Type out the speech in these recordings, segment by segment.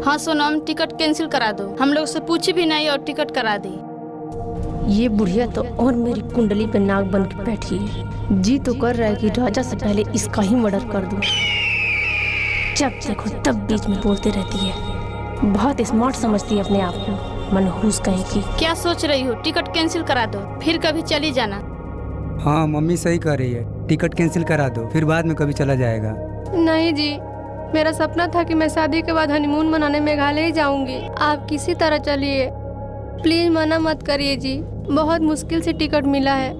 हाँ Sonam, ticket cancel करा दो। हम लोग से पूछी भी नहीं और टिकट करा दी। ये बुढ़िया तो और मेरी कुंडली पे नाग बन के बैठी है। जी तो कर रहा है कि राजा से पहले इसका ही मर्डर कर दूं। जब देखो तब बीच में बोलते रहती है। बहुत स्मार्ट समझती है अपने आप को, मनहूस कहीं की। क्या सोच रही हो? टिकट कैंसिल करा दो, फिर कभी चली जाना। हाँ मम्मी सही कह रही है, टिकट कैंसिल करा दो, फिर बाद में कभी चला जाएगा। नहीं जी, मेरा सपना था कि मैं शादी के बाद हनीमून मनाने मेघालय ही जाऊंगी। आप किसी तरह चलिए, प्लीज मना मत करिए जी। बहुत मुश्किल से टिकट मिला है।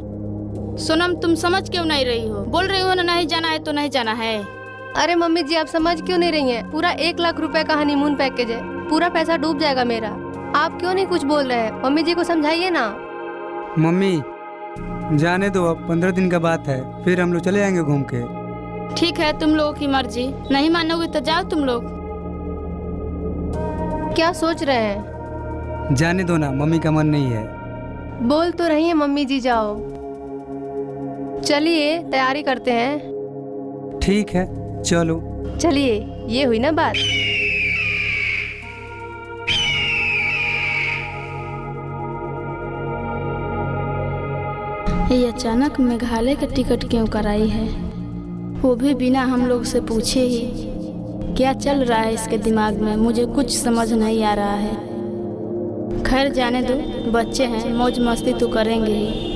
सोनम, तुम समझ क्यों नहीं रही हो? बोल रही हो ना नहीं जाना है तो नहीं जाना है। अरे मम्मी जी, आप समझ क्यों नहीं रही हैं? पूरा 1 लाख रुपए का हनीमून पैकेज है, पूरा पैसा डूब जाएगा मेरा। आप क्यों नहीं कुछ बोल रहे हैं? मम्मी जी को समझाइए ना। मम्मी जाने दो, अब 15 दिन का बात है, फिर हम लोग चले जाएंगे घूम के। ठीक है, तुम लोगों की मर्जी। नहीं मानोगे तो जाओ तुम लोग। क्या सोच रहे हैं? जाने दो ना, मम्मी का मन नहीं है। बोल तो रही है मम्मी जी, जाओ। चलिए तैयारी करते हैं। ठीक है चलो। चलिए, ये हुई ना बात। ये अचानक मेघालय का टिकट क्यों कराई है, वो भी बिना हम लोग से पूछे ही? क्या चल रहा है इसके दिमाग में? मुझे कुछ समझ नहीं आ रहा है। खैर जाने दो, बच्चे हैं, मौज मस्ती तो करेंगे ही।